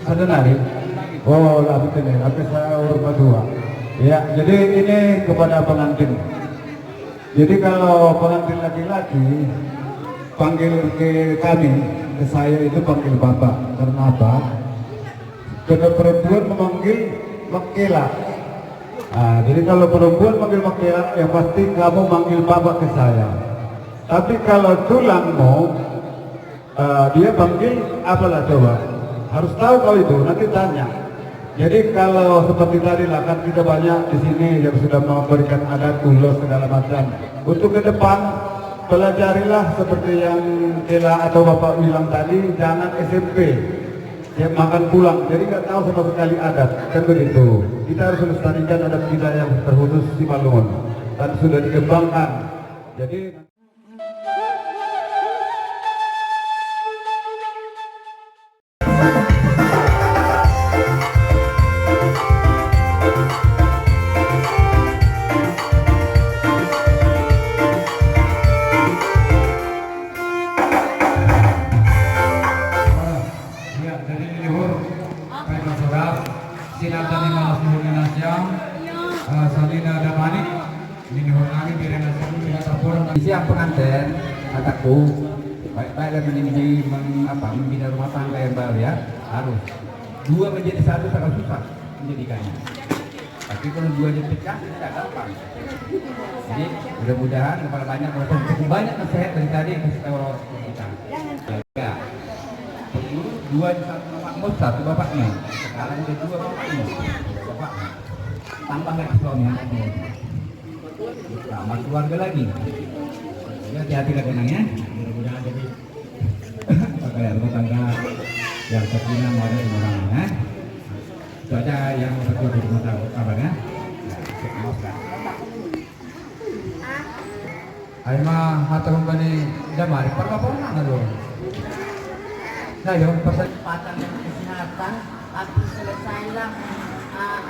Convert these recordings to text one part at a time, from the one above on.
Ada nari? Oh, habis ini, habis saya urut berdua. Ya, jadi ini kepada pengantin. Jadi kalau pengantin laki-laki panggil ke kami, ke saya itu panggil bapak. Karena apa? Karena perempuan memanggil makela. Nah, jadi kalau perempuan manggil makela, yang pasti kamu manggil bapak ke saya. Tapi kalau tulangmu, dia panggil apalah coba? Harus tahu kalau itu, nanti tanya. Jadi kalau seperti tadi lah kan kita banyak di sini yang sudah memberikan adat ulos segala macam. Untuk ke depan pelajarilah seperti yang Ela atau Bapak bilang tadi, jangan SMP yang makan pulang. Jadi nggak tahu sama sekali adat kan begitu. Kita harus melestarikan adat kita yang terkhusus di Malungun dan sudah dikembangkan. Jadi siang pengantin kataku baik-baik dan membina rumah tangga yang baru ya, harus dua menjadi satu sangat susah menjadikannya, tapi kalau dua jadi pecah tidak gampang. Jadi mudah-mudahan kepada banyak nasihat dari tadi kasih tahu kita ya, dulu dua satu makmur satu bapaknya, sekarang udah dua bapaknya tambah lagi suami sama keluarga lagi. Ya, hati-hati lah kenangnya, mudah-mudahan jadi kayak rumah tangga yang sakinah mawaddah warahmah. Itu aja yang berdua di rumah tangga kabarnya. Ayo mah haturun bani damari perkaponan dulu. Nah, yo kesempatan dan kesehatan, aku selesailah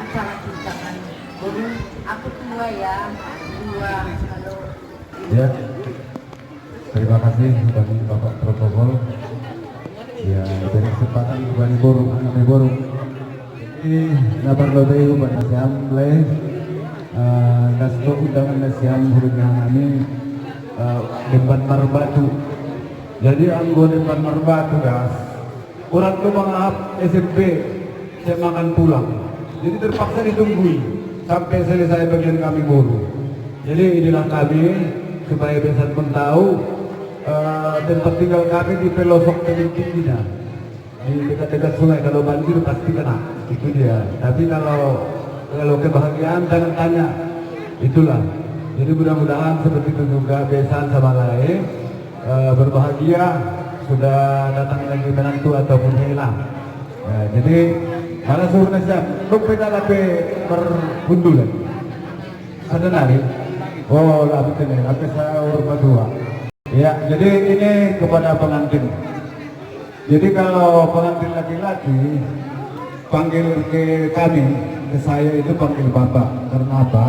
acara kita kan. Jadi aku tua ya, kalau ya, terima kasih bagi Bapak Protokol. Ya, dari kesempatan bani borong, anak borong. Jadi, nabar lebih pada siam le, nasto undangan siam hurufnya kami depan Marbatu. Jadi anggota depan Marbatu gas, orang tuh mengahap SMP, saya makan pulang. Jadi terpaksa ditungguin sampai selesai bagian kami borong. Jadi inilah kami supaya besan pun tahu tempat tinggal kami di pelosok paling tingginya di dekat-dekat sungai. Kalau banjir pasti kena, itu dia. Tapi kalau kebahagiaan jangan tanya, itulah. Jadi mudah-mudahan seperti itu juga besan sama lain berbahagia sudah datang lagi menantu ataupun hilang. Nah, jadi mana suruh nasihat, lupa lape berkundulan. Ada nari? Oh, habis ini, habis saya urut berdua. Ya, jadi ini kepada pengantin. Jadi kalau pengantin laki-laki panggil ke kami, ke saya itu panggil bapak. Karena apa?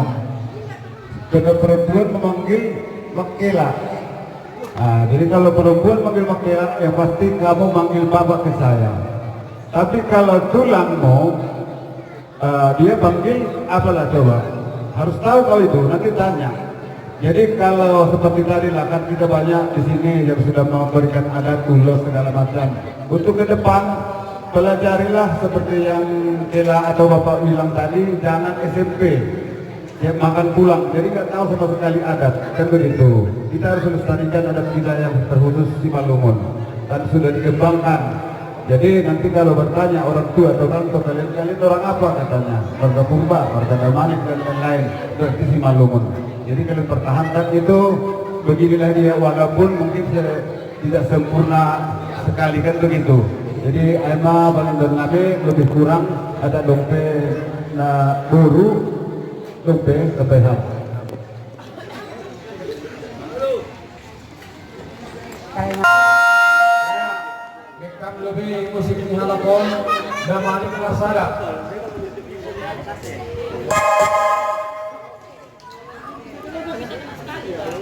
Karena perempuan memanggil makela. Nah, jadi kalau perempuan manggil makela, yang pasti kamu manggil bapak ke saya. Tapi kalau tulangmu, dia panggil apalah coba? Harus tahu kalau itu, nanti tanya. Jadi kalau seperti tadi lah kan kita banyak di sini yang sudah memberikan adat ulos segala macam. Untuk ke depan pelajarilah seperti yang Ela atau Bapak bilang tadi, jangan SMP yang makan pulang. Jadi nggak tahu sama sekali adat kan begitu. Kita harus melestarikan adat kita yang terkhusus di Malungun dan sudah dikembangkan. Jadi nanti kalau bertanya orang tua atau orang tua, kalian orang apa katanya? Warga Purba, warga Damanik dan lain-lain, berarti si Malungun. Jadi kalian pertahankan itu, beginilah dia, walaupun mungkin tidak sempurna sekali kan begitu. Jadi Aima paling bernabe lebih kurang ada dompet buru, dompet kebehar. Lebih musik ini halakon dan manik rasada.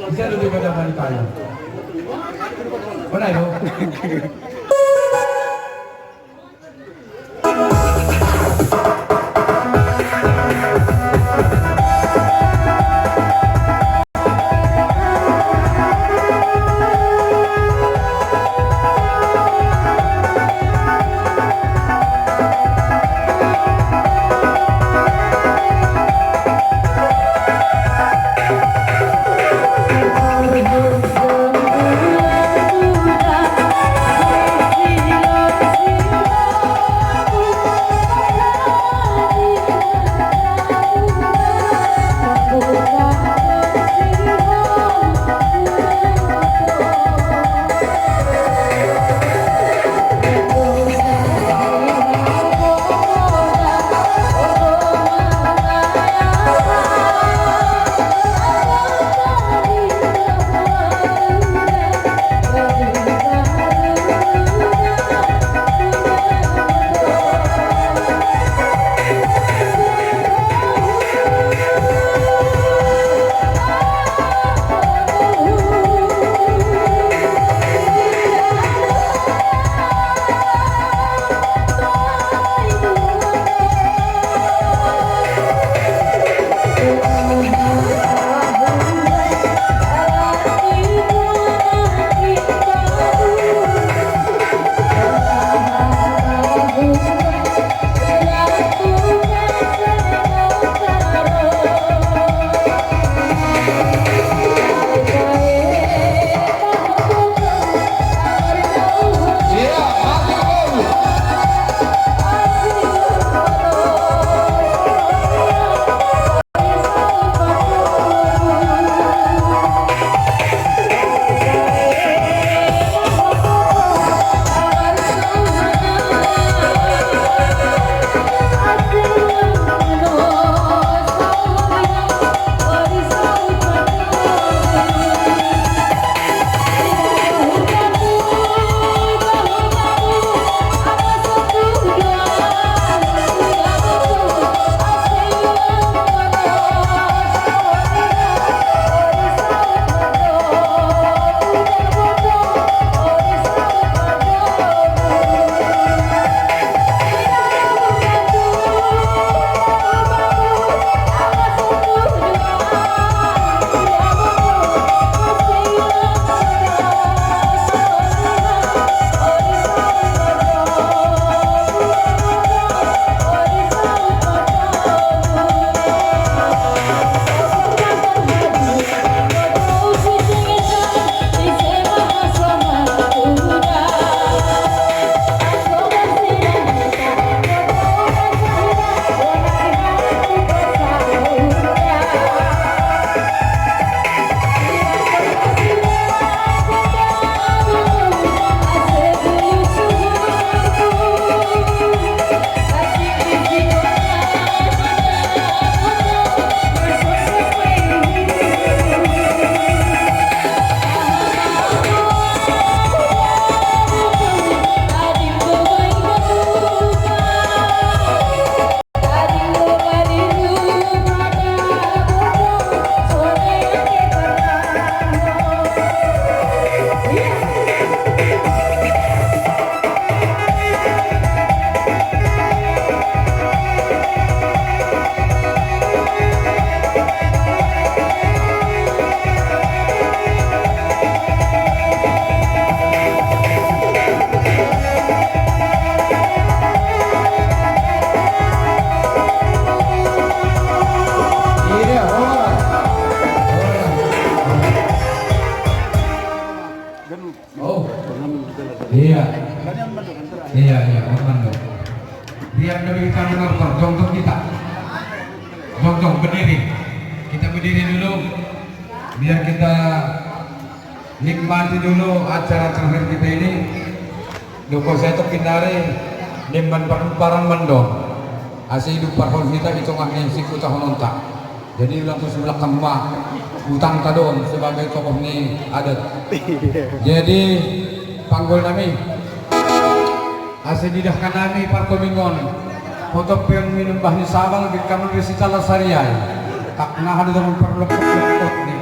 Bisa lebih pada manikanya. Mana itu? Mando. Biar demi kami nonton, jongkok kita. Jongkok berdiri. Kita berdiri dulu. Biar kita nikmati dulu acara terakhir kita ini. Duko saya tuh kinare nimban parang mando. Asih hidup parhon kita itu ngahnya siku tahun ontak. Jadi langsung sebelah kemah utang kadon sebagai tokoh ni adat. Jadi panggul nami asih didahkan nami parkomingon foto yang minum bahni sabal di kamar di sicala sariai tak nah ada dalam perlokot ni.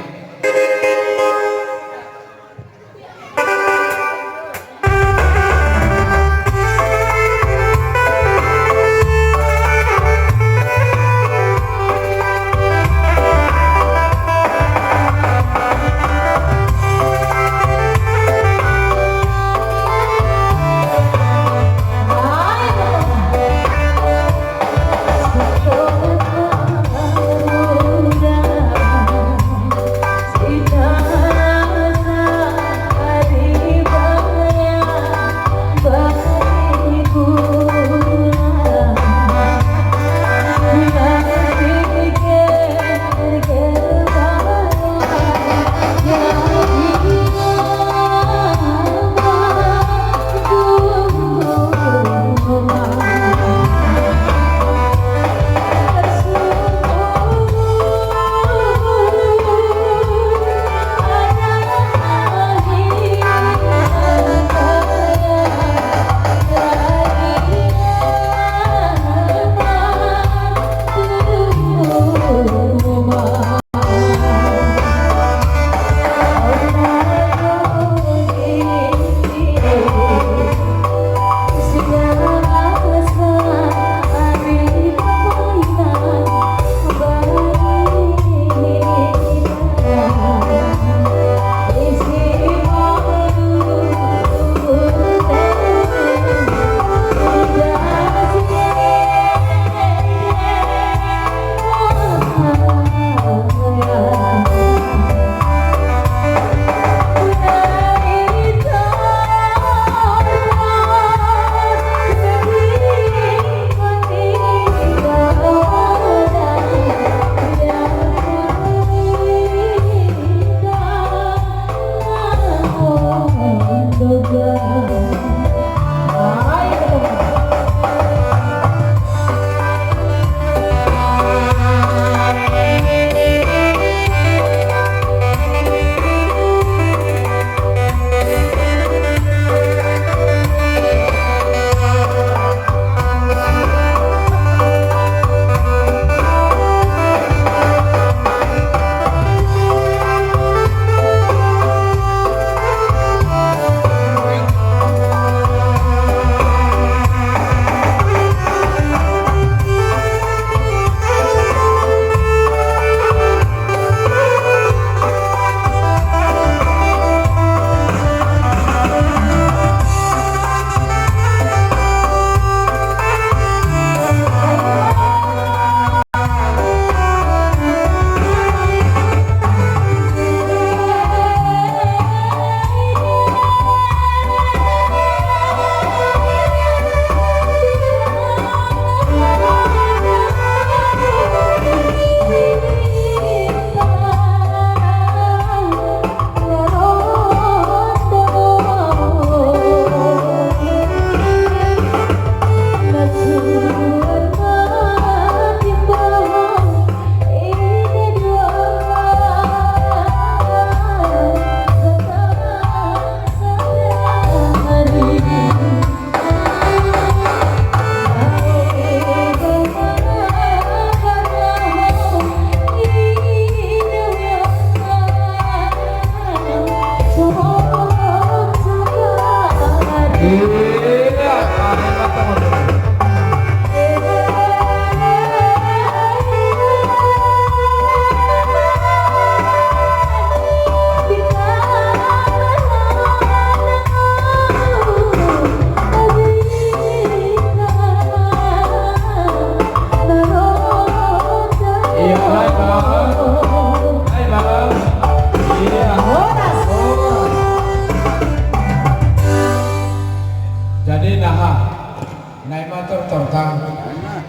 Naik motor tortang.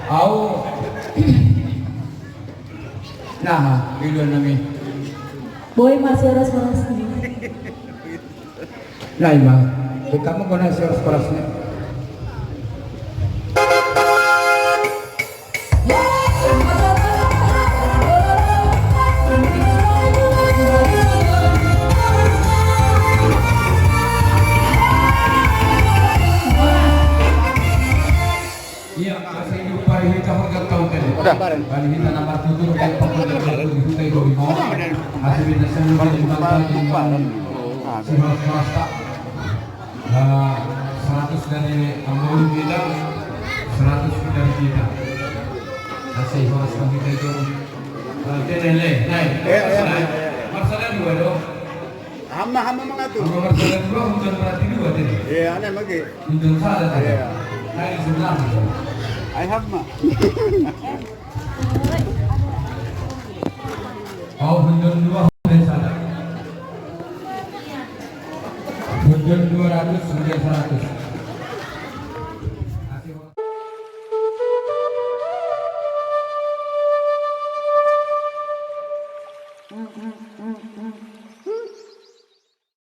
Au. Nah, video nami. Boy masih harus merasa. Nah, Ima, kamu kena harus kerasnya. Iya, saya hidup pari kita harga tahu tadi. Pari kita nama tutur yang pokoknya itu kita itu mau. Hasil kita semua di semua swasta. 100 dari Ambon kita, 100 dari kita. Hasil swasta kita itu. Denele, naik. Masalah dua dong. Hama mengatur. Kalau masalah dua, hujan berarti dua tadi. Iya, aneh lagi. Hujan salah tadi. Iya. Naik sebelah. I have ma.